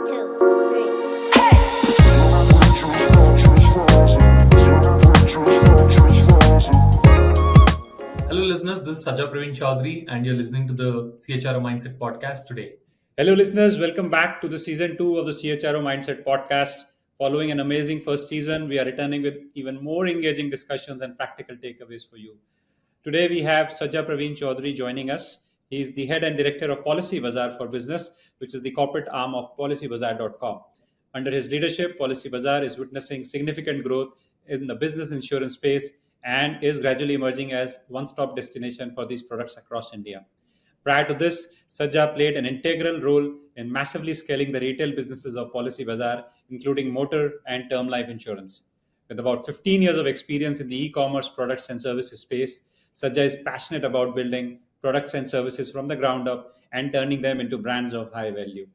2, 3. Hello, listeners. This is Sajja Praveen Chowdary, and you're listening to the CHRO Mindset podcast today. Hello, listeners. Welcome back to the season 2 of the CHRO Mindset podcast. Following an amazing first season, we are returning with even more engaging discussions and practical takeaways for you. Today, we have Sajja Praveen Chowdary joining us. He is the head and director of PolicyBazaar for Business, which is the corporate arm of PolicyBazaar.com. Under his leadership, PolicyBazaar is witnessing significant growth in the business insurance space and is gradually emerging as one-stop destination for these products across India. Prior to this, Sajja played an integral role in massively scaling the retail businesses of PolicyBazaar, including motor and term life insurance. With about 15 years of experience in the e-commerce products and services space, Sajja is passionate about building products and services from the ground up and turning them into brands of high value.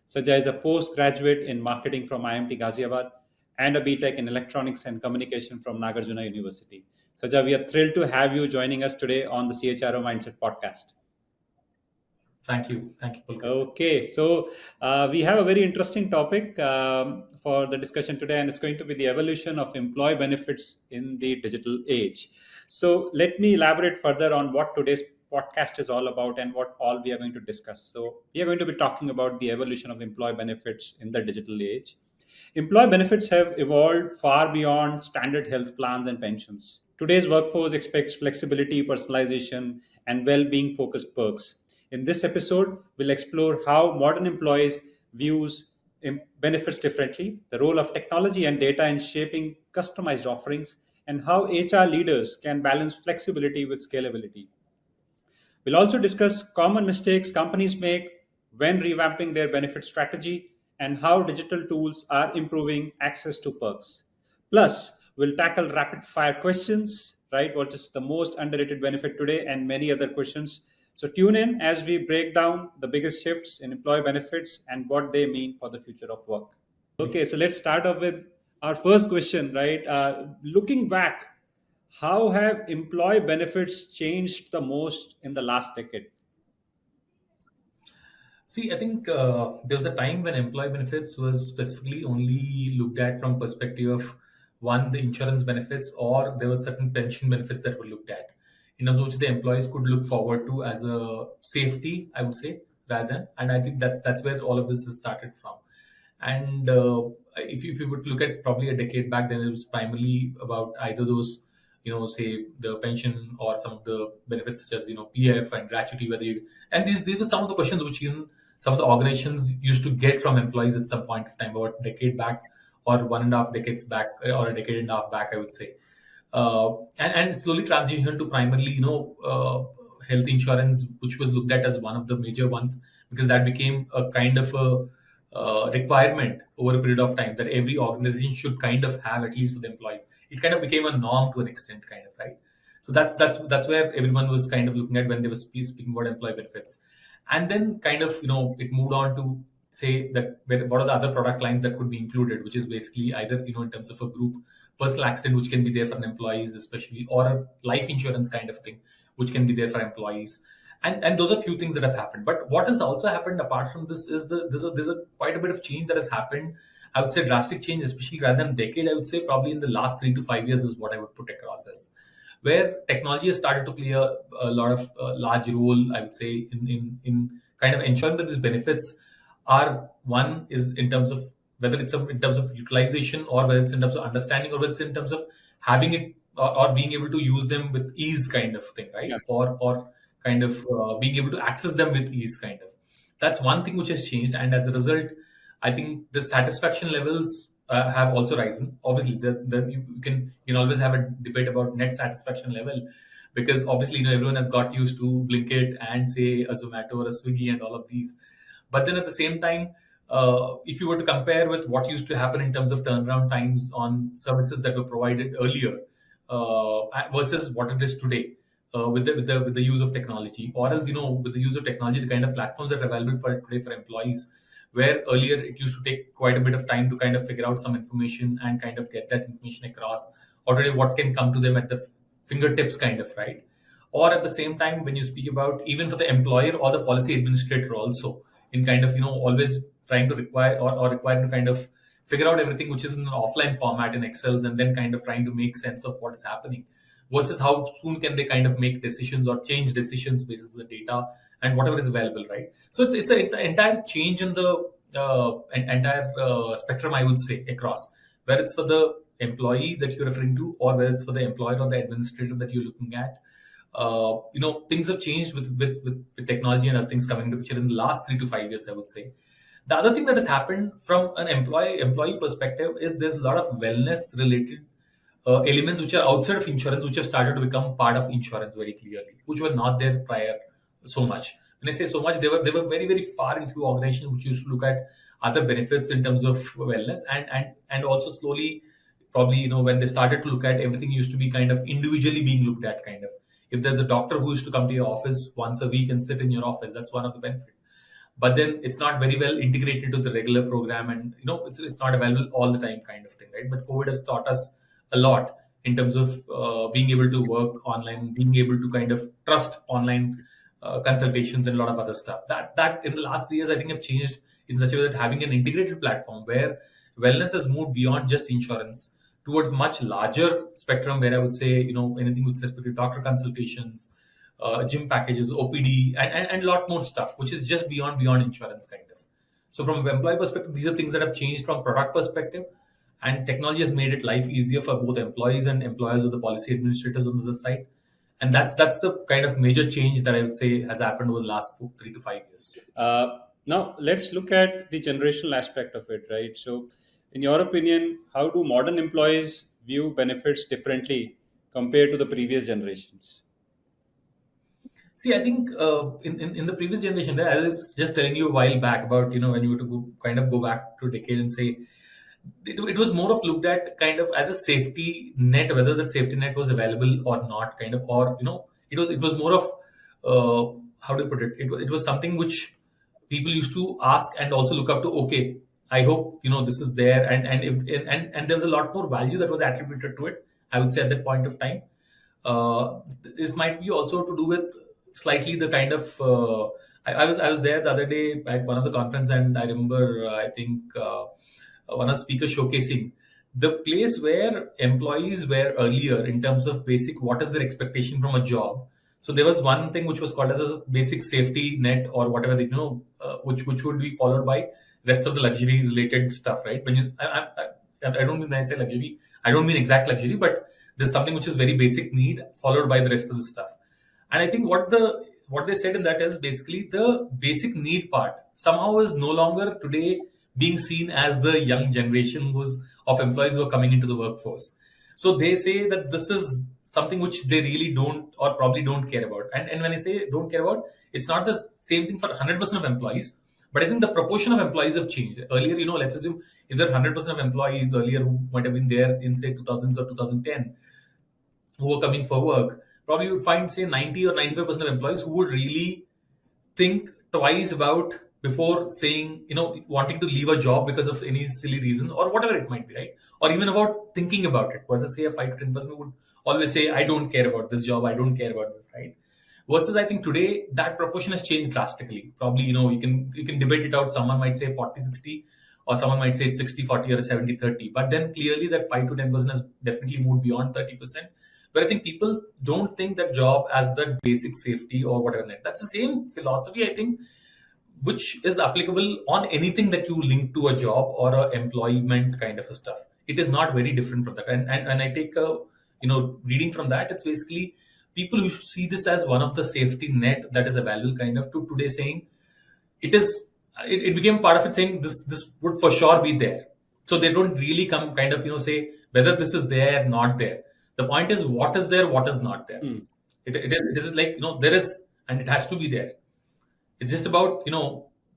Sajja is a postgraduate in marketing from IMT Ghaziabad and a BTech in electronics and communication from Nagarjuna University. Sajja, we are thrilled to have you joining us today on the CHRO Mindset podcast. Thank you. Thank you, Pulkit. Okay, so we have a very interesting topic for the discussion today, and it's going to be the evolution of employee benefits in the digital age. So let me elaborate further on what today's podcast is all about and what all we are going to discuss. So we are going to be talking about the evolution of employee benefits in the digital age. Employee benefits have evolved far beyond standard health plans and pensions. Today's workforce expects flexibility, personalization, and well-being focused perks. In this episode, we'll explore how modern employees views benefits differently, the role of technology and data in shaping customized offerings, and how HR leaders can balance flexibility with scalability. We'll also discuss common mistakes companies make when revamping their benefit strategy and how digital tools are improving access to perks. Plus, we'll tackle rapid fire questions, right? What is the most underrated benefit today, and many other questions. So tune in as we break down the biggest shifts in employee benefits and what they mean for the future of work. Okay, so let's start off with our first question, right? Looking back, how have employee benefits changed the most in the last decade? See, I think there was a time when employee benefits was specifically only looked at from perspective of one, the insurance benefits, or there were certain pension benefits that were looked at, in terms of which the employees could look forward to as a safety, I would say, rather than. And I think that's where all of this has started from. And if you would look at probably a decade back, then it was primarily about either those, say the pension or some of the benefits such as PF and gratuity, whether you and these were some of the questions which even some of the organizations used to get from employees at some point of time, about a decade back or 1.5 decades back, or a decade and a half back, I would say. And slowly transitioned to primarily, health insurance, which was looked at as one of the major ones, because that became a kind of a requirement over a period of time that every organization should kind of have, at least for the employees. It kind of became a norm to an extent, kind of, right? So that's where everyone was kind of looking at when they were speaking about employee benefits. And then kind of, it moved on to say that what are the other product lines that could be included, which is basically either, in terms of a group personal accident, which can be there for employees especially, or a life insurance kind of thing, which can be there for employees. And those are few things that have happened. But what has also happened apart from this is there's a quite a bit of change that has happened. I would say drastic change, especially rather than decade. I would say probably in the last 3 to 5 years is what I would put across as, where technology has started to play a lot of large role. I would say in kind of ensuring that these benefits are, one is in terms of whether it's in terms of utilization, or whether it's in terms of understanding, or whether it's in terms of having it, or being able to use them with ease, kind of thing, right? Yes. Or kind of being able to access them with ease, kind of. That's one thing which has changed, and as a result, I think the satisfaction levels have also risen. Obviously, you can always have a debate about net satisfaction level, because obviously everyone has got used to Blinkit and say a Zomato or a Swiggy and all of these. But then at the same time, if you were to compare with what used to happen in terms of turnaround times on services that were provided earlier versus what it is today, with the use of technology, or else with the use of technology, the kind of platforms that are available for today for employees, where earlier it used to take quite a bit of time to kind of figure out some information and kind of get that information across, or today what can come to them at the fingertips, kind of, right? Or at the same time, when you speak about even for the employer or the policy administrator also, in kind of always trying to require or required to kind of figure out everything which is in an offline format in Excels, and then kind of trying to make sense of what is happening, versus how soon can they kind of make decisions or change decisions basis the data and whatever is available, right? So it's an entire change in the entire spectrum, I would say, across, whether it's for the employee that you're referring to, or whether it's for the employer or the administrator that you're looking at. Things have changed with technology and other things coming into picture in the last 3 to 5 years, I would say. The other thing that has happened from an employee perspective is there's a lot of wellness related elements which are outside of insurance, which have started to become part of insurance very clearly, which were not there prior so much. When I say so much, they were very very far in few organizations which used to look at other benefits in terms of wellness, and also slowly, probably, when they started to look at everything, used to be kind of individually being looked at, kind of. If there's a doctor who used to come to your office once a week and sit in your office, that's one of the benefits, but then it's not very well integrated to the regular program, and it's not available all the time, kind of thing, right? But COVID has taught us a lot in terms of being able to work online, being able to kind of trust online consultations and a lot of other stuff. That in the last 3 years, I think, have changed in such a way that having an integrated platform where wellness has moved beyond just insurance towards much larger spectrum, where I would say, anything with respect to doctor consultations, gym packages, OPD, and a lot more stuff, which is just beyond insurance, kind of. So from an employee perspective, these are things that have changed from product perspective, and technology has made it life easier for both employees and employers, or the policy administrators on the other side. And that's the kind of major change that I would say has happened over the last 3 to 5 years. Now, let's look at the generational aspect of it, right? So, in your opinion, how do modern employees view benefits differently compared to the previous generations? See, I think in the previous generation, there, I was just telling you a while back about, when you were to kind of go back to a decade and say, it was more of looked at kind of as a safety net, whether that safety net was available or not, kind of, or it was more of how to put it. It was something which people used to ask and also look up to. Okay, I hope this is there, and there was a lot more value that was attributed to it, I would say, at that point of time. This might be also to do with slightly the kind of I was there the other day at one of the conference, and I remember I think one of the speakers showcasing the place where employees were earlier in terms of basic what is their expectation from a job. So there was one thing which was called as a basic safety net, or whatever which would be followed by rest of the luxury related stuff, right? When I don't mean when I say luxury, I don't mean exact luxury, but there's something which is very basic need followed by the rest of the stuff. And I think what they said in that is basically the basic need part somehow is no longer today being seen as the young generation who's of employees who are coming into the workforce. So they say that this is something which they really don't, or probably don't care about. And when I say don't care about, it's not the same thing for 100% of employees, but I think the proportion of employees have changed. Earlier, let's assume if there are 100% of employees earlier who might have been there in say 2000s or 2010, who were coming for work, probably you would find say 90 or 95% of employees who would really think twice about before saying, wanting to leave a job because of any silly reason or whatever it might be, right? Or even about thinking about it. Versus say a 5 to 10% would always say, I don't care about this job, I don't care about this, right? Versus I think today that proportion has changed drastically. Probably, you can debate it out. Someone might say 40-60, or someone might say it's 60-40 or 70-30. But then clearly that 5 to 10% has definitely moved beyond 30%. But I think people don't think that job as the basic safety or whatever. That's the same philosophy, I think, which is applicable on anything that you link to a job or a employment kind of a stuff. It is not very different from that. And I take a reading from that, it's basically people who should see this as one of the safety net that is available, kind of, to today saying it is. It became part of it saying this would for sure be there. So they don't really come kind of say whether this is there, not there. The point is what is there, what is not there. Hmm. It is like there is, and it has to be there. It's just about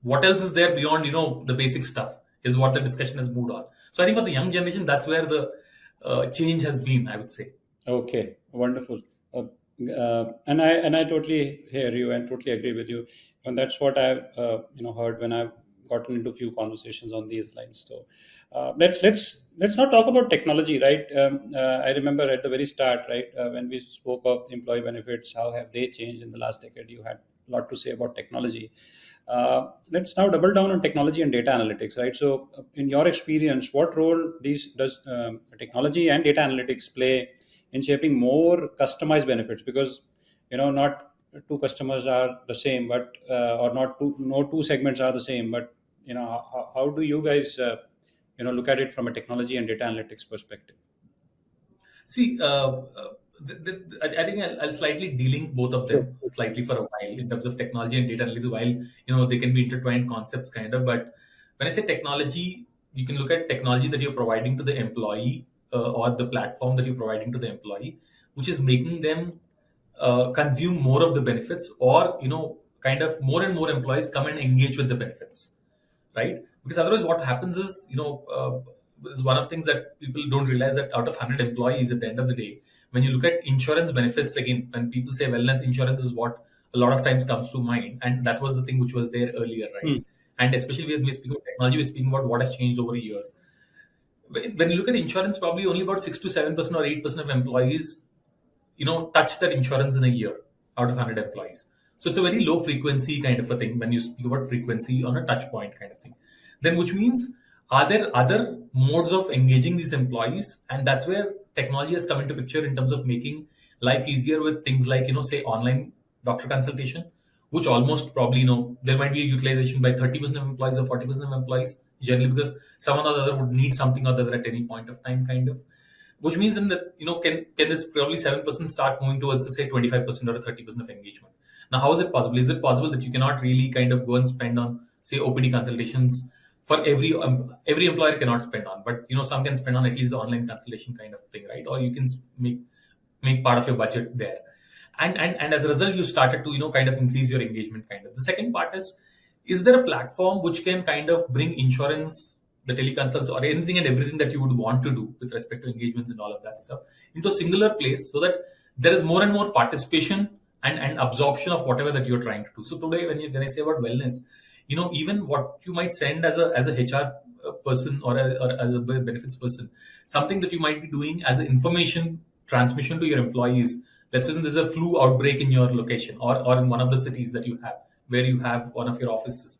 what else is there beyond the basic stuff is what the discussion has moved on. So I think for the young generation, that's where the change has been, I would say. Okay, wonderful. And I totally hear you and totally agree with you, and that's what I've heard when I've gotten into a few conversations on these lines. So let's not talk about technology, right? I remember at the very start, right, when we spoke of the employee benefits, how have they changed in the last decade? You had a lot to say about technology. Let's now double down on technology and data analytics, right? So, in your experience, what role these does technology and data analytics play in shaping more customized benefits? Because not two customers are the same, but or not two, no two segments are the same. But how do you guys look at it from a technology and data analytics perspective? See, I think I'll slightly delink both of them slightly for a while in terms of technology and data analysis. While they can be intertwined concepts, kind of. But when I say technology, you can look at technology that you're providing to the employee, or the platform that you're providing to the employee, which is making them consume more of the benefits, or kind of more and more employees come and engage with the benefits, right? Because otherwise, what happens is, is one of the things that people don't realize, that out of 100 employees, at the end of the day, when you look at insurance benefits, again, when people say wellness, insurance is what a lot of times comes to mind, and that was the thing which was there earlier, right? Hmm. And especially when we speak of technology, we're speaking about what has changed over years. When you look at insurance, probably only about 6 to 7% or 8% of employees touch that insurance in a year out of 100 employees. So it's a very low frequency kind of a thing when you speak about frequency on a touch point kind of thing. Then, which means, are there other modes of engaging these employees? And that's where technology has come into picture in terms of making life easier with things like, say, online doctor consultation, which almost probably, there might be a utilization by 30% of employees or 40% of employees, generally, because someone or the other would need something or the other at any point of time, kind of. Which means then that, can this probably 7% start moving towards, say, 25% or 30% of engagement? Now, how is it possible? Is it possible that you cannot really kind of go and spend on, say, OPD consultations for every employer cannot spend on, but some can spend on at least the online consultation kind of thing, right? Or you can make part of your budget there, and as a result, you started to kind of increase your engagement, kind of. The second part is there a platform which can kind of bring insurance, the teleconsults, or anything and everything that you would want to do with respect to engagements and all of that stuff into a singular place, so that there is more and more participation and absorption of whatever that you're trying to do? So today, when I say about wellness, even what you might send as a HR person, or as a benefits person, something that you might be doing as an information transmission to your employees. Let's say there's a flu outbreak in your location, or in one of the cities that you have, where you have one of your offices.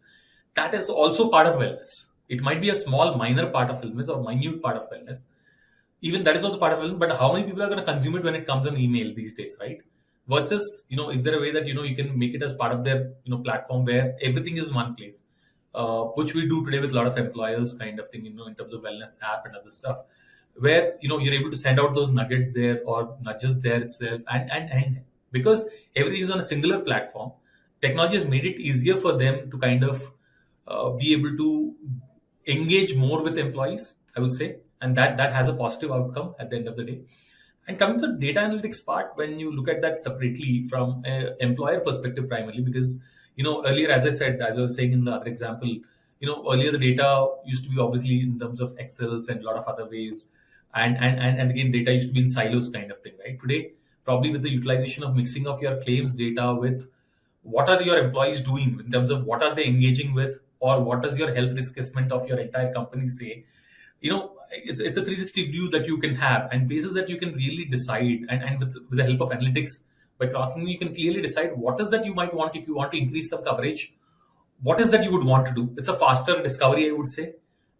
That is also part of wellness. It might be a small, minor part of wellness, or minute part of wellness. Even that is also part of wellness. But how many people are going to consume it when it comes on email these days, right? Versus, is there a way that you can make it as part of their platform, where everything is in one place, which we do today with a lot of employers, kind of thing, in terms of wellness app and other stuff, where you're able to send out those nuggets there, or nudges there itself, and because everything is on a singular platform, technology has made it easier for them to kind of be able to engage more with employees, I would say, and that has a positive outcome at the end of the day. And coming to the data analytics part, when you look at that separately from an employer perspective, primarily, because earlier, as I said, as I was saying in the other example, earlier the data used to be obviously in terms of Excels and a lot of other ways, and again, data used to be in silos, kind of thing, right? Today, probably with the utilization of mixing of your claims data with what are your employees doing in terms of what are they engaging with, or what does your health risk assessment of your entire company say, it's a 360 view that you can have, and basis that you can really decide, and with the help of analytics, by crossing, you can clearly decide what is that you might want. If you want to increase some coverage, what is that you would want to do? It's a faster discovery, I would say.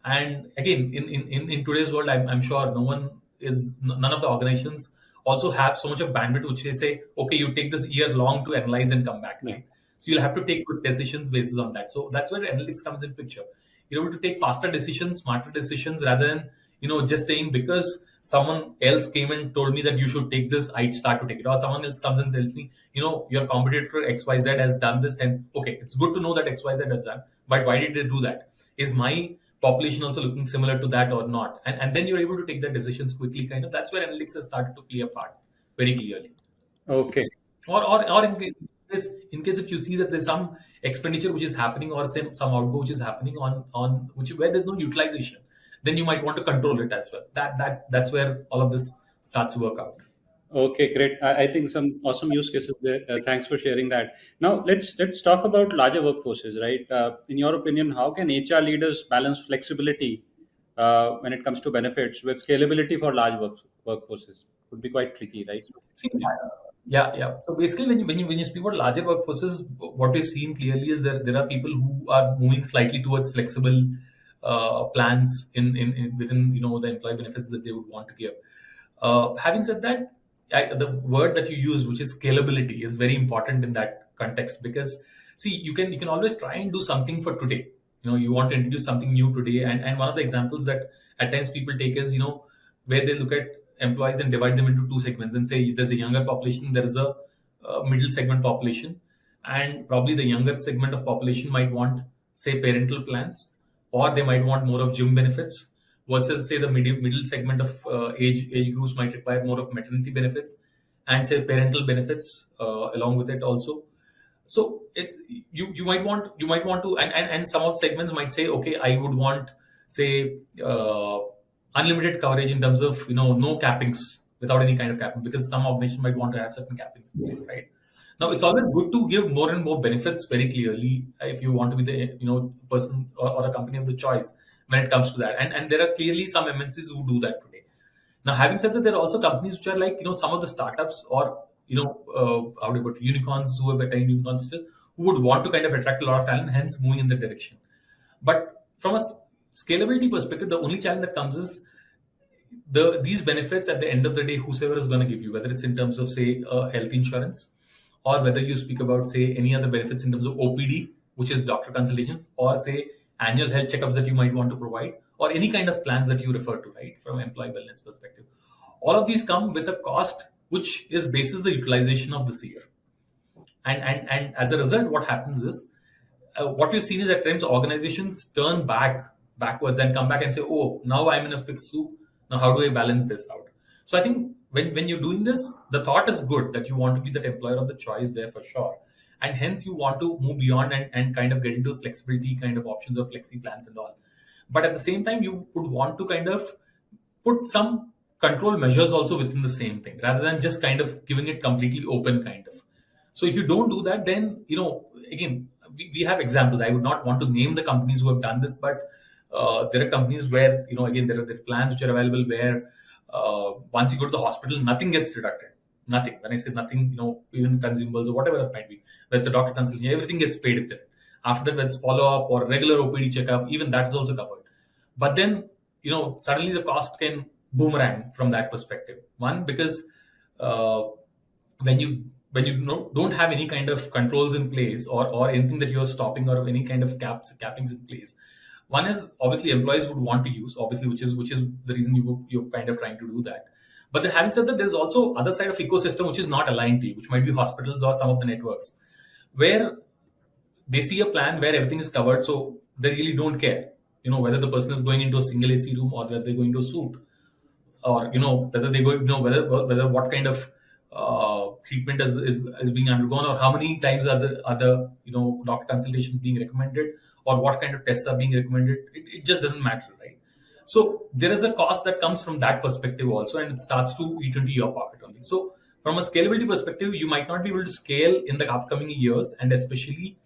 And again, in today's world, I'm sure none of the organizations also have so much of bandwidth which they say, okay, you take this year long to analyze and come back, Yeah. right? So you'll have to take good decisions basis on that. So that's where analytics comes in picture. You're able to take faster decisions, smarter decisions, rather than just saying, because someone else came and told me that you should take this, I'd start to take it. Or someone else comes and tells me, your competitor XYZ has done this, and okay, it's good to know that XYZ has done, but why did they do that? Is my population also looking similar to that or not? And then you're able to take the decisions quickly, kind of. That's where analytics has started to play a part very clearly. Okay. Or in case if you see that there's some expenditure which is happening, or some outgo which is happening on which where there's no utilization, then you might want to control it as well. That's where all of this starts to work out. Okay, great. I think some awesome use cases there. Thanks for sharing that. Now let's talk about larger workforces, right? In your opinion, how can HR leaders balance flexibility when it comes to benefits with scalability for large workforces? Would be quite tricky, right? See, Yeah. Yeah, yeah. So basically, when you speak about larger workforces, what we've seen clearly is that there are people who are moving slightly towards flexible plans in within the employee benefits that they would want to give. Having said that, the word that you use, which is scalability, is very important in that context because see, you can always try and do something for today. You want to introduce something new today, and one of the examples that at times people take is where they look at employees and divide them into two segments and say there's a younger population, there is a middle segment population, and probably the younger segment of population might want say parental plans, or they might want more of gym benefits, versus say the middle segment of age groups might require more of maternity benefits and say parental benefits along with it also. So you might want to, and some of segments might say, okay, I would want say unlimited coverage in terms of no cappings without any kind of capping, because some organization might want to have certain cappings in place, right? Now it's always good to give more and more benefits very clearly if you want to be the person or a company of the choice when it comes to that, and there are clearly some MNCs who do that today. Now, having said that, there are also companies which are like some of the startups or how do you put it, unicorns who have attained unicorns still, who would want to kind of attract a lot of talent, hence moving in that direction. But from a scalability perspective, the only challenge that comes is these benefits at the end of the day, whosoever is going to give you, whether it's in terms of say health insurance, or whether you speak about say any other benefits in terms of OPD, which is doctor consultation, or say annual health checkups that you might want to provide, or any kind of plans that you refer to, right, from employee wellness perspective. All of these come with a cost which is basis the utilization of this year. And as a result, what happens is what we've seen is at times organizations turn backwards and come back and say, oh, now I'm in a fixed soup. Now how do I balance this out? So I think when you're doing this, the thought is good that you want to be that employer of the choice there for sure. And hence you want to move beyond and kind of get into flexibility kind of options of flexi plans and all. But at the same time, you would want to kind of put some control measures also within the same thing rather than just kind of giving it completely open kind of. So if you don't do that, then again, we have examples. I would not want to name the companies who have done this, but there are companies where again there are plans which are available where once you go to the hospital, nothing gets deducted. Nothing. When I say nothing, even consumables or whatever it might be, whether it's a doctor consultation, everything gets paid with it. After that, whether it's follow up or regular OPD checkup, even that is also covered. But then suddenly the cost can boomerang from that perspective. One, because uh, when you don't have any kind of controls in place or anything that you're stopping or any kind of cappings in place. One is obviously employees would want to use, obviously, which is the reason you're kind of trying to do that. But then having said that, there's also other side of ecosystem which is not aligned to you, which might be hospitals or some of the networks, where they see a plan where everything is covered, so they really don't care, whether the person is going into a single AC room or whether they're going to a suite, or whether they go, whether what kind of treatment is being undergone, or how many times are the other doctor consultations being recommended, or what kind of tests are being recommended. It just doesn't matter, right? So there is a cost that comes from that perspective also, and it starts to eat into your pocket only. So from a scalability perspective, you might not be able to scale in the upcoming years, and especially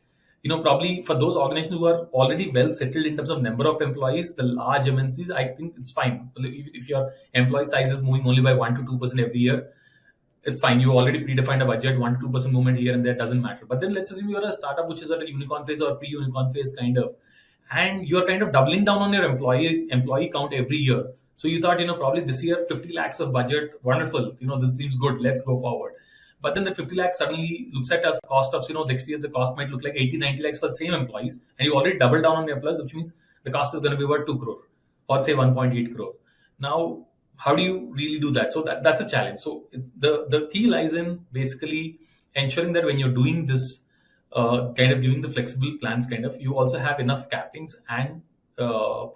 probably for those organizations who are already well settled in terms of number of employees, the large MNCs, I think it's fine. If your employee size is moving only by 1 to 2% every year, it's fine. You already predefined a budget, 1 to 2% movement here and there doesn't matter. But then let's assume you're a startup which is at a unicorn phase or pre-unicorn phase kind of, and you're kind of doubling down on your employee count every year. So you thought, probably this year 50 lakhs of budget, wonderful. This seems good. Let's go forward. But then the 50 lakhs suddenly looks at a cost of, next year the cost might look like 80, 90 lakhs for the same employees, and you already doubled down on your employees, which means the cost is going to be about 2 crore or say 1.8 crore. Now, how do you really do that? So that's a challenge. So it's the key lies in basically ensuring that when you're doing this, kind of giving the flexible plans, kind of, you also have enough cappings and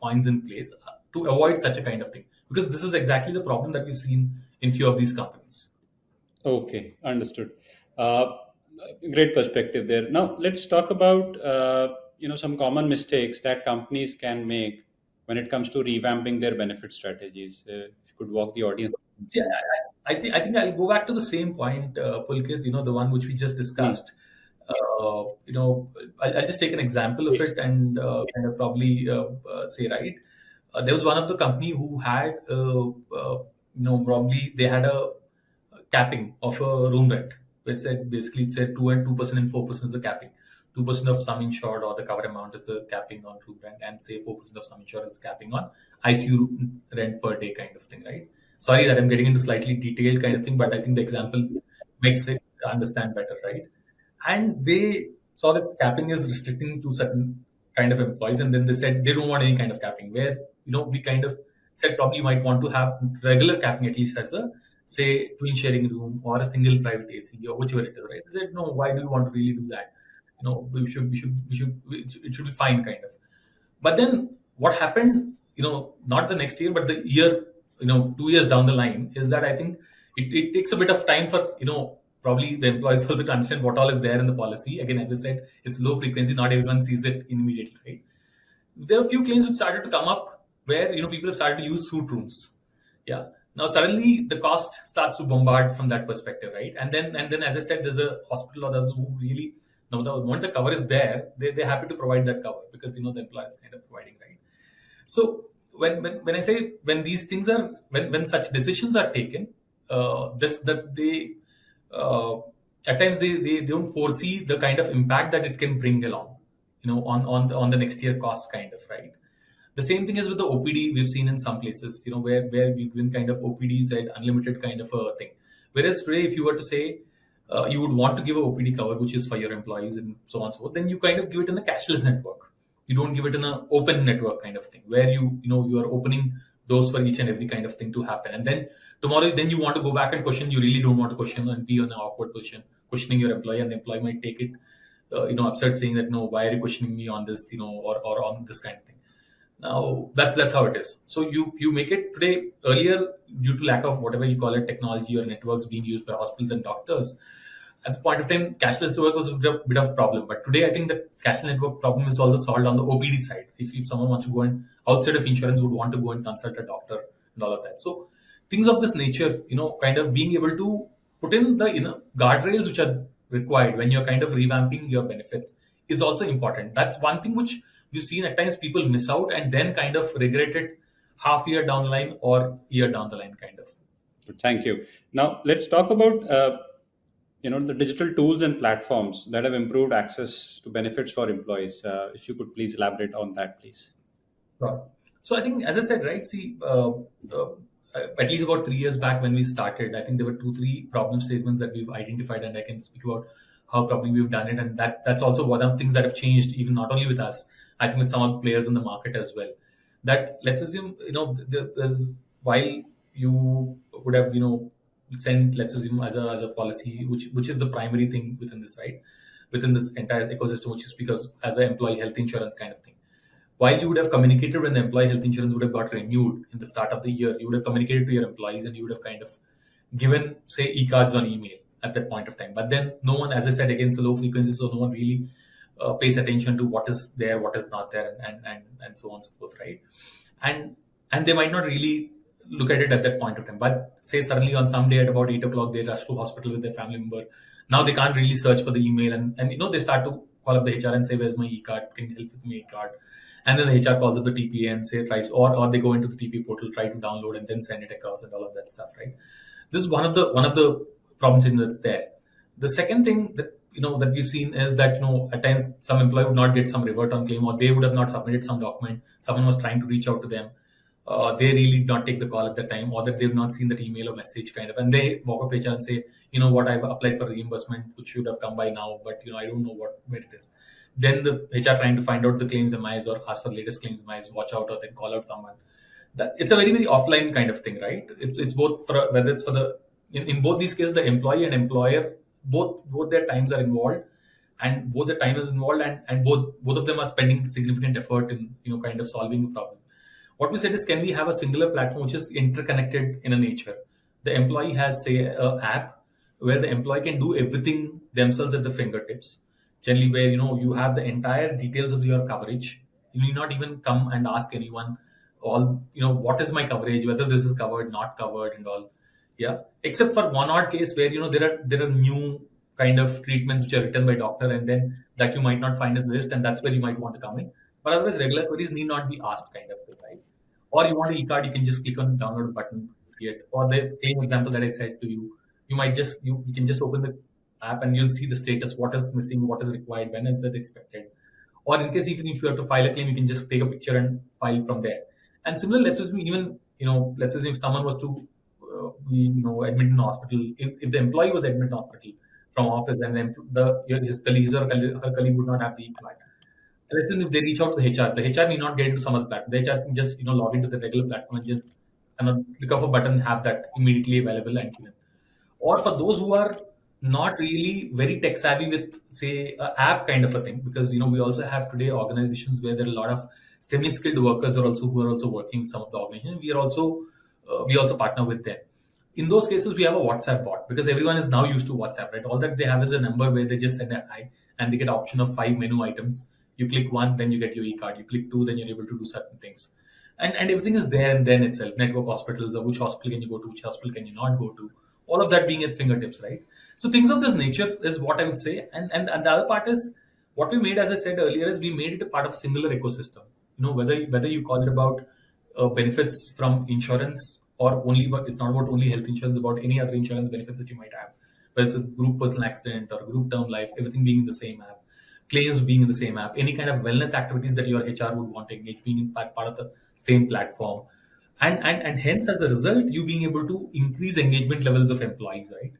points in place to avoid such a kind of thing, because this is exactly the problem that we've seen in few of these companies. Okay, understood. Uh, Great perspective there. Now let's talk about some common mistakes that companies can make when it comes to revamping their benefit strategies. If you could walk the audience Yeah, through this. I think I'll go back to the same point, Pulkit. The one which we just Hmm. discussed. I'll just take an example of Please. it and kind of probably say, right. There was one of the company who had probably they had a capping of a room rent. We said basically it said 2% and 4% is the capping. 2% of sum insured or the cover amount is the capping on room rent, and say 4% of sum insured is the capping on ICU rent per day kind of thing, right? Sorry that I'm getting into slightly detailed kind of thing, but I think the example makes it understand better, right? And they saw that capping is restricting to certain kind of employees, and then they said they don't want any kind of capping. Where we kind of said probably you might want to have regular capping at least as a say twin sharing room or a single private AC or whichever it is, right? They said no, why do you want to really do that? It should be fine kind of. But then what happened, not the next year, but the year, 2 years down the line, is that I think it takes a bit of time for, probably the employees also to understand what all is there in the policy. Again, as I said, it's low frequency, not everyone sees it immediately, right? There are a few claims which started to come up where, people have started to use suit rooms. Yeah. Now suddenly the cost starts to bombard from that perspective, right? And then as I said, there's a hospital or others who really now the moment the cover is there, they're happy to provide that cover because the employer is kind of providing, right? So when I say when these things are when such decisions are taken, this that they at times they don't foresee the kind of impact that it can bring along, on the next year cost kind of, right? The same thing is with the OPD we've seen in some places, where we've been kind of OPDs at unlimited kind of a thing. Whereas today, if you were to say you would want to give a OPD cover, which is for your employees and so on and so forth, then you kind of give it in a cashless network. You don't give it in an open network kind of thing, where you are opening doors for each and every kind of thing to happen. And then tomorrow, then you want to go back and question. You really don't want to question and be in an awkward position, questioning your employee, and the employee might take it, upset, saying that no, why are you questioning me on this, or on this kind of thing. Now that's how it is. So you make it today. Earlier, due to lack of whatever you call it, technology or networks being used by hospitals and doctors, at the point of time, cashless network was a bit of a problem. But today, I think the cashless network problem is also solved on the OPD side. If someone wants to go and outside of insurance would want to go and consult a doctor and all of that. So things of this nature, kind of being able to put in the guardrails which are required when you're kind of revamping your benefits is also important. That's one thing which we've seen at times people miss out and then kind of regret it half year down the line or year down the line, kind of. Thank you. Now let's talk about the digital tools and platforms that have improved access to benefits for employees. If you could please elaborate on that, please. Sure. So I think, as I said, right, see, at least about 3 years back when we started, I think there were 2, 3 problem statements that we've identified, and I can speak about how probably we've done it. And that's also one of the things that have changed, even not only with us, I think with some of the players in the market as well. That let's assume, there's while you would have, sent, let's assume as a policy, which is the primary thing within this, right? Within this entire ecosystem, which is because as an employee health insurance kind of thing, while you would have communicated when the employee health insurance would have got renewed in the start of the year, you would have communicated to your employees and you would have kind of given, say, e-cards on email at that point of time. But then no one, as I said, again, it's a low frequency, so no one really pays attention to what is there, what is not there, and so on and so forth, right? And they might not really look at it at that point of time. But say suddenly on some day at about 8 o'clock, they rush to hospital with their family member. Now they can't really search for the email, and they start to call up the HR and say, "Where's my e-card? Can you help with my e-card?" And then the HR calls up the TPA and say tries, or they go into the TPA portal, try to download and then send it across and all of that stuff, right? This is one of the problems that's there. The second thing that we've seen is that at times some employee would not get some revert on claim, or they would have not submitted some document. Someone was trying to reach out to them. They really did not take the call at the time, or that they've not seen that email or message kind of, and they walk up to HR and say, what, I've applied for reimbursement, which should have come by now, but I don't know where it is. Then the HR trying to find out the claims MIs or ask for the latest claims MIs, watch out, or then call out someone. That it's a very, very offline kind of thing, right? It's both for whether it's for the in both these cases, the employee and employer, both their times are involved, and both the time is involved, and both of them are spending significant effort in kind of solving the problem. What we said is, can we have a singular platform which is interconnected in a nature? The employee has, say, an app where the employee can do everything themselves at the fingertips. Generally, where you have the entire details of your coverage. You need not even come and ask anyone all what is my coverage, whether this is covered, not covered, and all. Yeah, except for one odd case where there are new kind of treatments which are written by doctor, and then that you might not find in the list, and that's where you might want to come in. But otherwise, regular queries need not be asked, kind of thing, right? Or you want an e-card, you can just click on the download button, see it. Or the same example that I said to you, you might just you can just open the app, and you'll see the status, what is missing, what is required, when is it expected. Or in case even if you have to file a claim, you can just take a picture and file from there. And similarly, let's assume even, let's assume if someone was to be, admitted in hospital, if the employee was admitted in hospital from office, and then his colleagues or her colleague would not have the e-card. And let's say if they reach out to the HR, the HR need not get into some other platform. The HR can just log into the regular platform and just click off a button, have that immediately available and given. Or for those who are not really very tech savvy with, say, a app kind of a thing, because we also have today organizations where there are a lot of semi-skilled workers who are also working with some of the organizations. We also partner with them. In those cases, we have a WhatsApp bot, because everyone is now used to WhatsApp, right? All that they have is a number where they just send a hi, and they get option of 5 menu items. You click one, then you get your e-card. You click two, then you're able to do certain things. And everything is there and then itself. Network hospitals, or which hospital can you go to, which hospital can you not go to. All of that being at fingertips, right? So things of this nature is what I would say. And the other part is what we made, as I said earlier, is we made it a part of a singular ecosystem. Whether you call it about benefits from insurance, or only, but it's not about only health insurance, about any other insurance benefits that you might have, whether it's group personal accident or group term life, everything being in the same app, claims being in the same app, any kind of wellness activities that your HR would want to engage being in part of the same platform. And hence, as a result, you being able to increase engagement levels of employees, right?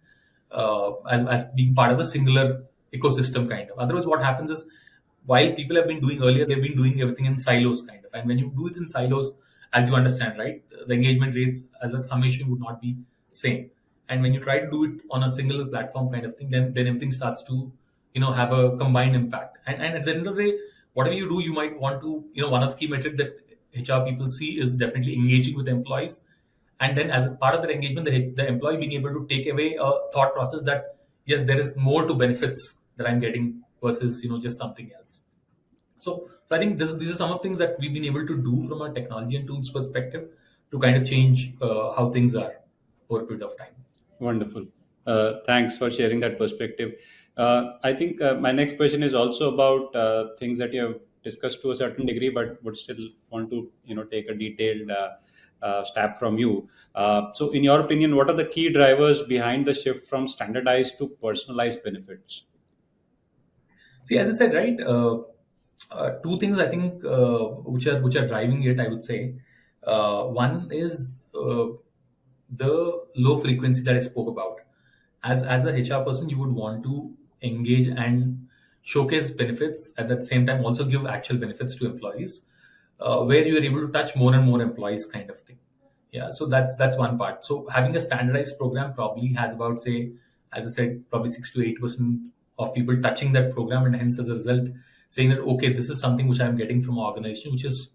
As being part of the singular ecosystem kind of. Otherwise, what happens is, while people have been doing earlier, they've been doing everything in silos kind of. And when you do it in silos, as you understand, right, the engagement rates as a summation would not be same. And when you try to do it on a single platform kind of thing, then everything starts to have a combined impact. And at the end of the day, whatever you do, you might want to, one of the key metric that HR people see is definitely engaging with employees. And then as a part of their engagement, the employee being able to take away a thought process that, yes, there is more to benefits that I'm getting versus just something else. So I think these are some of things that we've been able to do from a technology and tools perspective to kind of change how things are over a period of time. Wonderful. Thanks for sharing that perspective. I think my next question is also about things that you have discussed to a certain degree, but would still want to take a detailed stab from you. So, in your opinion, what are the key drivers behind the shift from standardized to personalized benefits? See, as I said, right, two things I think which are driving it. I would say one is the low frequency that I spoke about. As a HR person, you would want to engage and showcase benefits at the same time, also give actual benefits to employees, where you are able to touch more and more employees, kind of thing. Yeah, so that's one part. So having a standardized program probably has about, say, as I said, probably 6 to 8% of people touching that program, and hence as a result saying that, okay, this is something which I'm getting from an organization, which is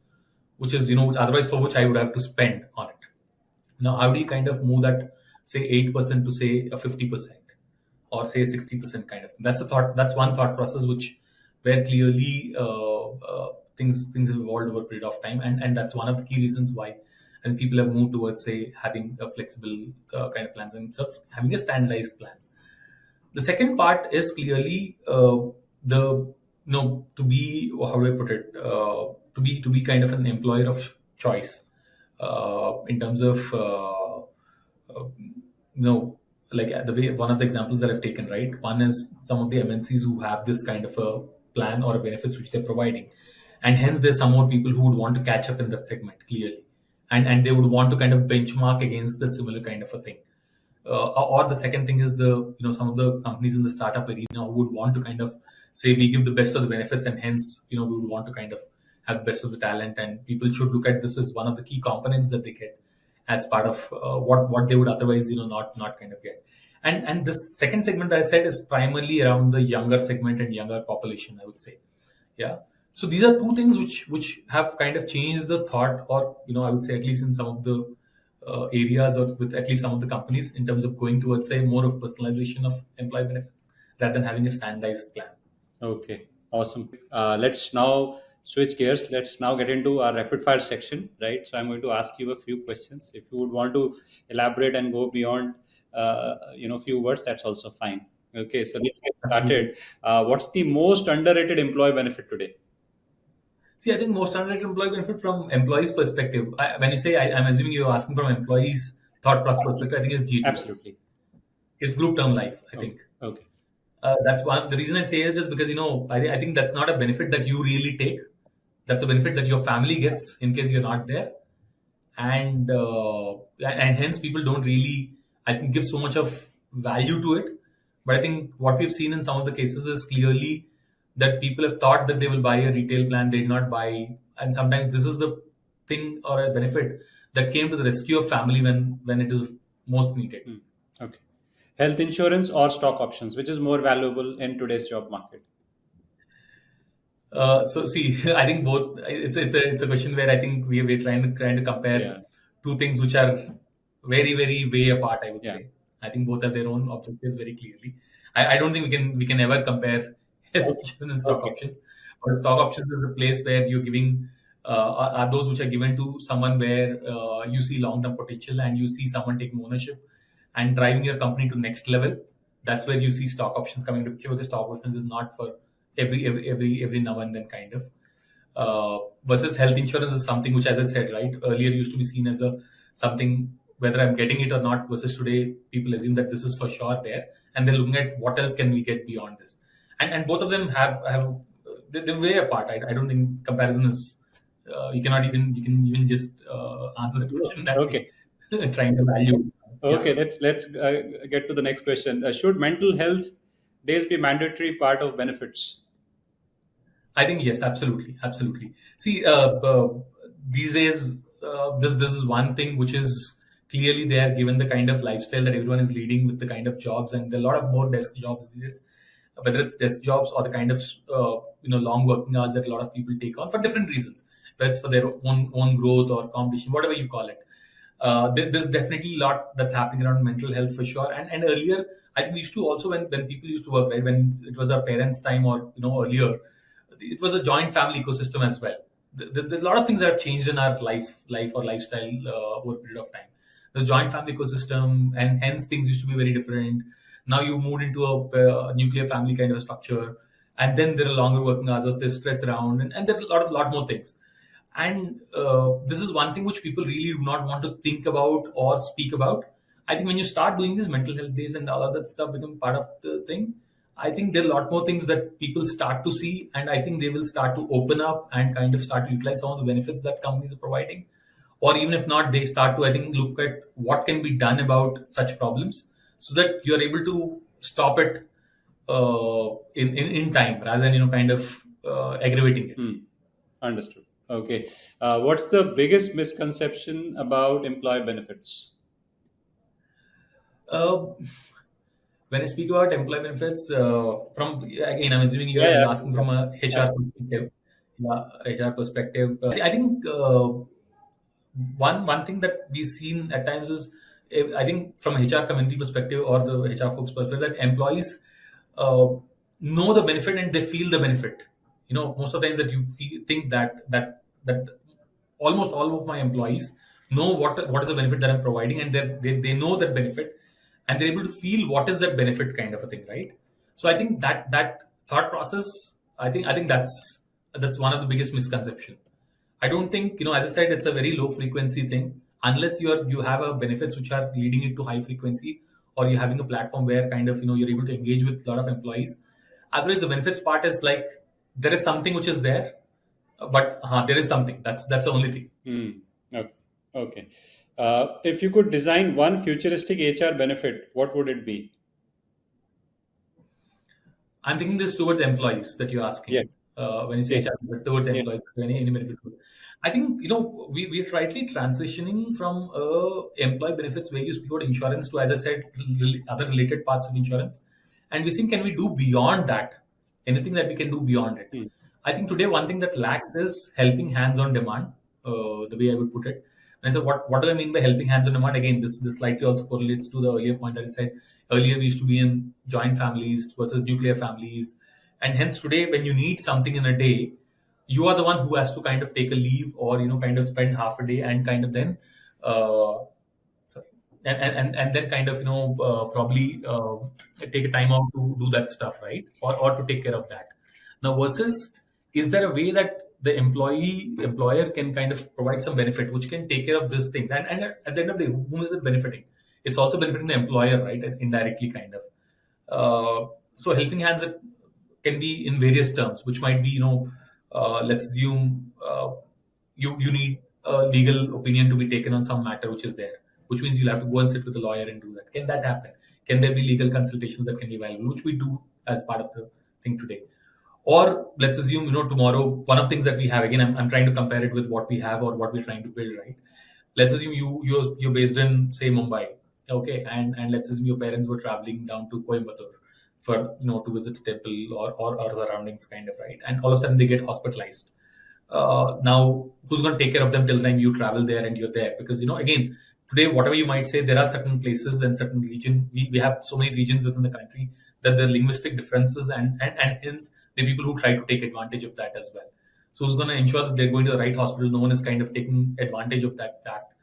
otherwise for which I would have to spend on it. Now, how do you kind of move that, say, 8% to, say, a 50%, or say 60% kind of thing? That's a thought. That's one thought process which where clearly things have evolved over a period of time, and that's one of the key reasons why, and people have moved towards, say, having a flexible kind of plans and stuff, having a standardized plans. The second part is clearly the to be, how do I put it, to be kind of an employer of choice, in terms of like the way, one of the examples that I've taken, right? One is some of the MNCs who have this kind of a plan or a benefits which they're providing, and hence there's some more people who would want to catch up in that segment clearly, and they would want to kind of benchmark against the similar kind of a thing. Or the second thing is the some of the companies in the startup arena who would want to kind of say we give the best of the benefits, and hence we would want to kind of have the best of the talent, and people should look at this as one of the key components that they get as part of what they would otherwise not kind of get. And this second segment that I said is primarily around the younger segment and younger population, I would say. Yeah. So these are two things which have kind of changed the thought, or I would say, at least in some of the areas, or with at least some of the companies, in terms of going towards, say, more of personalization of employee benefits rather than having a standardized plan. Okay, awesome. Let's now switch gears. Let's now get into our rapid fire section, right? So I'm going to ask you a few questions. If you would want to elaborate and go beyond, few words, that's also fine. Okay, so let's get started. What's the most underrated employee benefit today? See, I think most underrated employee benefit from employees' perspective. When you say, I'm assuming you're asking from employees' thought process perspective. I think it's GTO. Absolutely. It's group term life, I Okay. think. Okay. That's one. The reason I say it is because I think that's not a benefit that you really take. That's a benefit that your family gets in case you're not there, and hence people don't really, I think, give so much of value to it. But I think what we've seen in some of the cases is clearly that people have thought that they will buy a retail plan, they did not buy, and sometimes this is the thing or a benefit that came to the rescue of family when it is most needed. Hmm. Okay. Health insurance or stock options, which is more valuable in today's job market? So see, I think both. It's a question where I think we're trying to compare Yeah. two things which are very way apart. I would Yeah. say. I think both have their own objectives very clearly. I don't think we can ever compare health Okay. insurance and stock Okay. options. But stock options is a place where you're giving are those which are given to someone where you see long term potential and you see someone taking ownership and driving your company to next level. That's where you see stock options coming into picture, because stock options is not for every now and then kind of. Versus health insurance is something which, as I said, right earlier, used to be seen as a something whether I'm getting it or not. Versus today, people assume that this is for sure there, and they're looking at what else can we get beyond this. And both of them have they're way apart. I don't think comparison is. You can even just answer the question in that way, Okay. trying to value. Yeah. Okay. Let's get to the next question. Should mental health days be mandatory part of benefits? I think yes, absolutely, absolutely. See, these days, this is one thing which is clearly there, given the kind of lifestyle that everyone is leading with the kind of jobs, and there are a lot of more desk jobs these days, whether it's desk jobs or the kind of long working hours that a lot of people take on for different reasons, whether it's for their own growth or competition, whatever you call it. There's definitely a lot that's happening around mental health for sure. And earlier, I think we used to also, when people used to work, right, when it was our parents' time or earlier, it was a joint family ecosystem as well. There's a lot of things that have changed in our life or lifestyle over a period of time. The joint family ecosystem, and hence things used to be very different. Now you moved into a nuclear family kind of a structure, and then there are longer working hours, there's stress around, and there's a lot more things. And this is one thing which people really do not want to think about or speak about. I think when you start doing these mental health days and all of that stuff become part of the thing, I think there are a lot more things that people start to see, and I think they will start to open up and kind of start to utilize some of the benefits that companies are providing. Or even if not, they start to, I think, look at what can be done about such problems so that you're able to stop it in time, rather than kind of aggravating it. Hmm. Understood. Okay. What's the biggest misconception about employee benefits? Uh, when I speak about employee benefits, from again, I'm assuming Yeah. you're Yeah. asking Yeah. from a HR Absolutely. perspective. Yeah, HR perspective. I think one thing that we've seen at times is, I think from a HR community perspective or the HR folks perspective, that employees uh, know the benefit and they feel the benefit. Most of the times that think that almost all of my employees know what is the benefit that I'm providing, and they know that benefit, and they're able to feel what is that benefit, kind of a thing, right? So I think that thought process, I think that's one of the biggest misconception. I don't think, as I said, it's a very low frequency thing unless you have a benefits which are leading it to high frequency, or you're having a platform where kind of you're able to engage with a lot of employees. Otherwise, the benefits part is like there is something which is there, but there is something. That's the only thing. Hmm. Okay. Okay. If you could design one futuristic HR benefit, what would it be? I'm thinking this towards employees that you're asking. Yes. When you say Yes. HR, but towards Yes. employees, any benefit. I think we're rightly transitioning from employee benefits where you speak about insurance to, as I said, other related parts of insurance, and we think, can we do beyond that? Anything that we can do beyond it? Hmm. I think today one thing that lacks is helping hands on demand. The way I would put it. And I said, what do I mean by helping hands on demand? Again, this slightly also correlates to the earlier point that I said. Earlier, we used to be in joint families versus nuclear families, and hence today, when you need something in a day, you are the one who has to kind of take a leave, or kind of spend half a day and kind of then uh, sorry, and then kind of probably take a time out to do that stuff, right, or to take care of that. Now versus, is there a way that the employer can kind of provide some benefit which can take care of these things, and at the end of the day, whom is it benefiting? It's also benefiting the employer, right, indirectly, kind of. So helping hands can be in various terms, which might be, let's assume you need a legal opinion to be taken on some matter which is there, which means you'll have to go and sit with a lawyer and do that. Can that happen? Can there be legal consultations that can be available, which we do as part of the thing today? Or let's assume, tomorrow, one of the things that we have, again, I'm trying to compare it with what we have or what we're trying to build, right? Let's assume you're based in, say, Mumbai, okay, and let's assume your parents were traveling down to Coimbatore for, to visit a temple or surroundings, kind of, right? And all of a sudden they get hospitalized. Now, who's going to take care of them till the time you travel there and you're there? Because, again, today, whatever you might say, there are certain places and certain region. We have so many regions within the country that the linguistic differences and hence the people who try to take advantage of that as well. So who's going to ensure that they're going to the right hospital? No one is kind of taking advantage of that fact,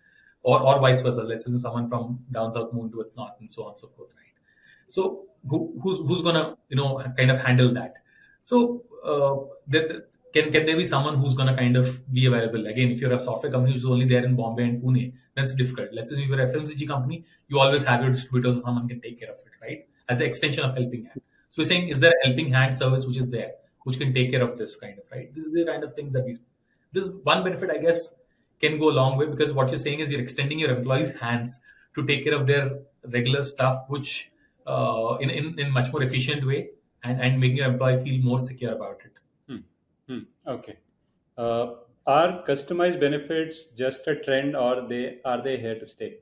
or vice versa. Let's assume someone from down south moving towards north and so on and so forth, right? So who's gonna kind of handle that? So can there be someone who's gonna kind of be available? Again, if you're a software company who's only there in Bombay and Pune, then it's difficult. Let's say if you're a FMCG company, you always have your distributors, or someone can take care of it, right? As an extension of helping hand. So we're saying, is there a helping hand service which is there, which can take care of this kind of, right? This is the kind of things that we. This one benefit, I guess, can go a long way, because what you're saying is you're extending your employees' hands to take care of their regular stuff, which in much more efficient way, and making your employee feel more secure about it. Hmm. Okay. Uh, are customized benefits just a trend, or they here to stay?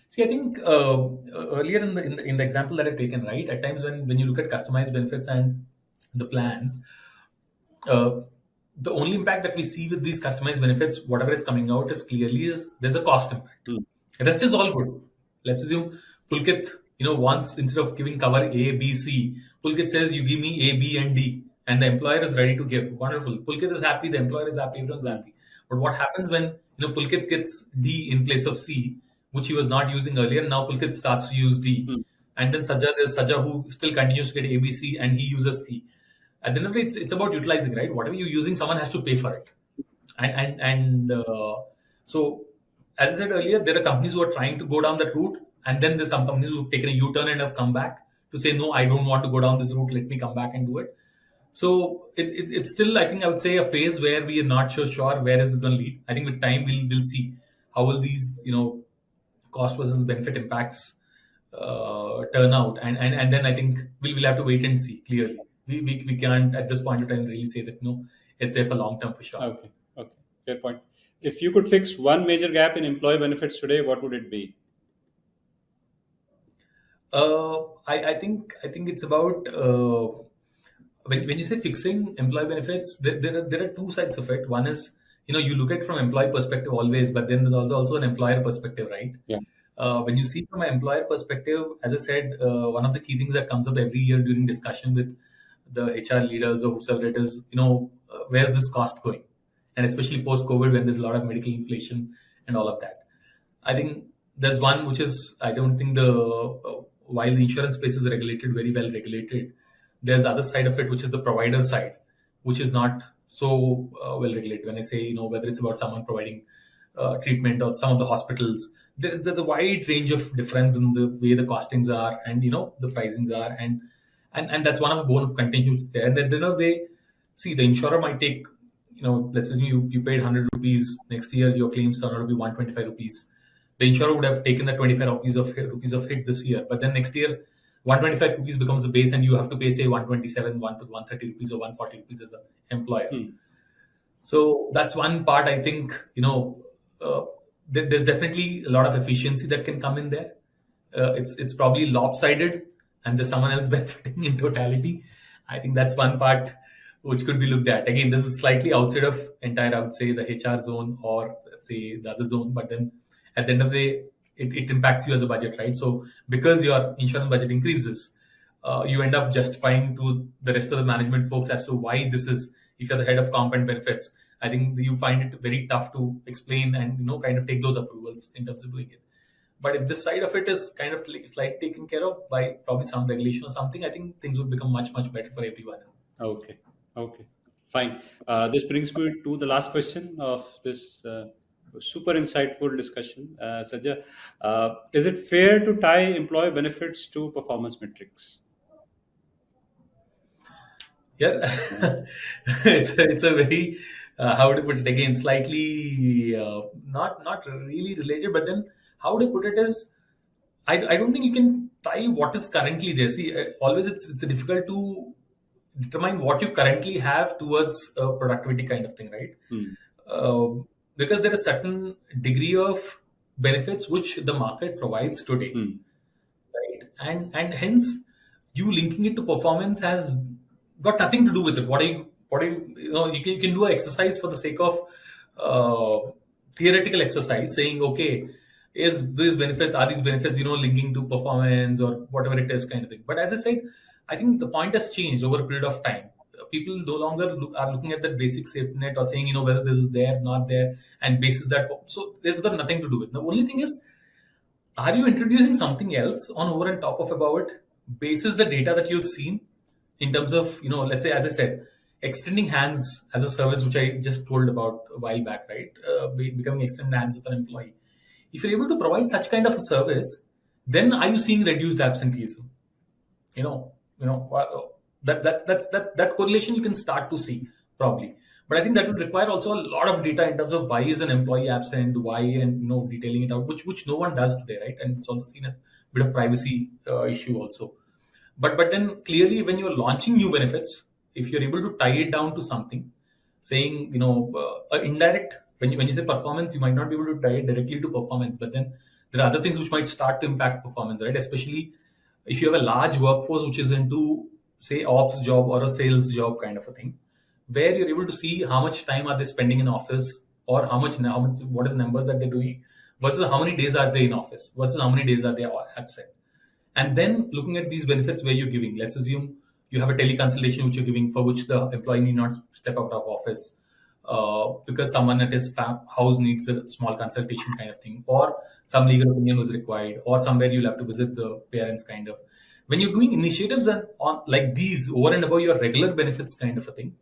See, I think earlier in the example that I've taken, right, at times when you look at customized benefits and the plans, uh, the only impact that we see with these customized benefits, whatever is coming out, is clearly is there's a cost impact. Hmm. Rest is all good. Let's assume Pulkit, wants, instead of giving cover A, B, C, Pulkit says you give me A, B, and D, and the employer is ready to give. Wonderful. Pulkit is happy, the employer is happy, everyone's Hmm. happy. But what happens when Pulkit gets D in place of C, which he was not using earlier? Now Pulkit starts to use D, Hmm. and then there's Sajja who still continues to get A, B, C, and he uses C. At the end of the day, it's about utilizing, right? Whatever you're using, someone has to pay for it. And so, as I said earlier, there are companies who are trying to go down that route, and then there's some companies who've taken a U-turn and have come back to say, no, I don't want to go down this route. Let me come back and do it. So it's still, I think, I would say, a phase where we are not so sure where is it going to lead. I think with time we'll see how will these cost versus benefit impacts turn out, and then I think we'll have to wait and see. Clearly, we can't at this point of time really say that no, it's safe for long term for sure. Okay. Okay. Fair point. If you could fix one major gap in employee benefits today, what would it be? I think it's about when you say fixing employee benefits, there are two sides of it. One is, you look at it from employee perspective always, but then there's also an employer perspective, right? Yeah. When you see from an employer perspective, as I said, one of the key things that comes up every year during discussion with the HR leaders or whoever it is, where's this cost going? And especially post COVID, when there's a lot of medical inflation and all of that. I think there's one which is, I don't think while the insurance space is regulated, very well regulated, there's the other side of it, which is the provider side, which is not so well regulated. When I say, whether it's about someone providing treatment or some of the hospitals, there's a wide range of difference in the way the costings are and the pricings are, and that's one of the bone of contention which is there. And then they see the insurer might take, let's assume you paid 100 rupees, next year your claims turn out to be 125 rupees. The insurer would have taken the 25 rupees of hit this year, but then next year 125 rupees becomes the base, and you have to pay, say, 127, 130 rupees or 140 rupees as an employer. Hmm. So that's one part. I think there's definitely a lot of efficiency that can come in there. It's probably lopsided, and there's someone else benefiting in totality. I think that's one part which could be looked at. Again, this is slightly outside of entire, I would say, the HR zone or say the other zone. But then at the end of the day, it impacts you as a budget, right? So because your insurance budget increases, you end up justifying to the rest of the management folks as to why this is. If you're the head of comp and benefits, I think you find it very tough to explain and kind of take those approvals in terms of doing it. But if this side of it is kind of slightly taken care of by probably some regulation or something, I think things would become much better for everyone. Okay. Okay. Fine. This brings me to the last question of this Super insightful discussion, Sajja. Is it fair to tie employee benefits to performance metrics? Yeah, Yeah. it's a very how to put it again, slightly not really related, but then how to put it is, I don't think you can tie what is currently there. See, always it's difficult to determine what you currently have towards a productivity kind of thing, right? Hmm. Uh, because there is certain degree of benefits which the market provides today, Hmm. right? And hence you linking it to performance has got nothing to do with it. You can do an exercise for the sake of theoretical exercise, saying, okay, is these benefits are these benefits linking to performance or whatever it is, kind of thing. But as I said, I think the point has changed over a period of time. People no longer are looking at that basic safety net or saying, whether this is there, not there, and basis that. So there's got nothing to do with. The only thing is, are you introducing something else on over and top of about it, basis the data that you've seen, in terms of, let's say, as I said, extending hands as a service, which I just told about a while back, right? Becoming extended hands of an employee. If you're able to provide such kind of a service, then are you seeing reduced absenteeism? you know that correlation you can start to see, probably. But I think that would require also a lot of data in terms of why is an employee absent, why, and detailing it out, which no one does today, right? And it's also seen as a bit of privacy issue also. But then clearly, when you're launching new benefits, if you're able to tie it down to something, saying, indirect, when you say performance, you might not be able to tie it directly to performance, but then there are other things which might start to impact performance, right? Especially if you have a large workforce which is into, say, ops job or a sales job kind of a thing, where you're able to see how much time are they spending in office, or how much what are the numbers that they're doing, versus how many days are they in office, versus how many days are they absent. And then looking at these benefits where you're giving, let's assume you have a teleconsultation which you're giving, for which the employee need not step out of office, because someone at his house needs a small consultation kind of thing, or some legal opinion was required, or somewhere you'll have to visit the parents kind of. When you're doing initiatives and on like these over and above your regular benefits kind of a thing,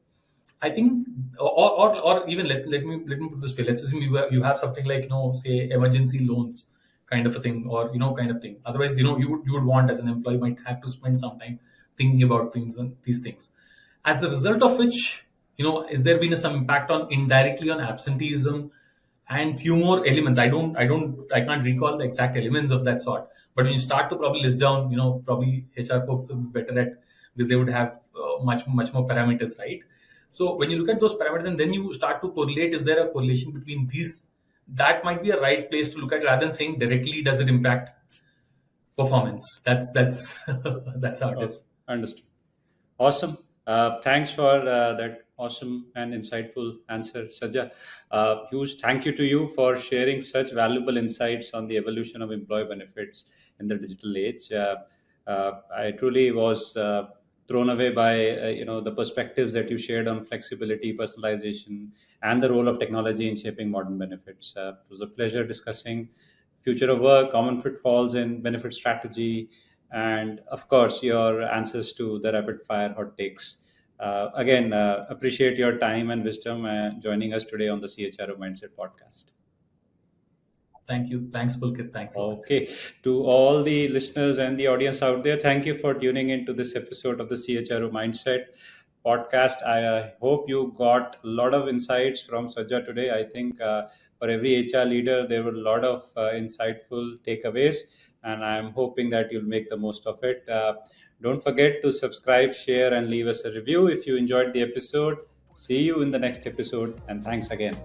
I think, or even let me put this way. Let's assume you have something like, say, emergency loans kind of a thing, or kind of thing. Otherwise, you would want, as an employee, might have to spend some time thinking about things and these things. As a result of which, is there been some impact on indirectly on absenteeism and few more elements. I can't recall the exact elements of that sort. But when you start to probably list down, probably HR folks will be better at, because they would have much more parameters, right? So when you look at those parameters and then you start to correlate, is there a correlation between these? That might be a right place to look at, rather than saying directly does it impact performance. That's that's how it Okay, is. understood. Awesome. Thanks for that awesome and insightful answer, Sajja. Huge thank you to you for sharing such valuable insights on the evolution of employee benefits in the digital age. I truly was thrown away by the perspectives that you shared on flexibility, personalization, and the role of technology in shaping modern benefits. It was a pleasure discussing future of work, common pitfalls in benefit strategy, and of course your answers to the rapid fire hot takes. Again, appreciate your time and wisdom joining us today on the CHRO Mindset podcast. Thank you. Thanks, Pulkit. Thanks a lot. Okay, to all the listeners and the audience out there, thank you for tuning into this episode of the CHRO Mindset podcast. I hope you got a lot of insights from Sajja today. I think for every HR leader, there were a lot of insightful takeaways, and I'm hoping that you'll make the most of it. Don't forget to subscribe, share, and leave us a review if you enjoyed the episode. See you in the next episode, and thanks again.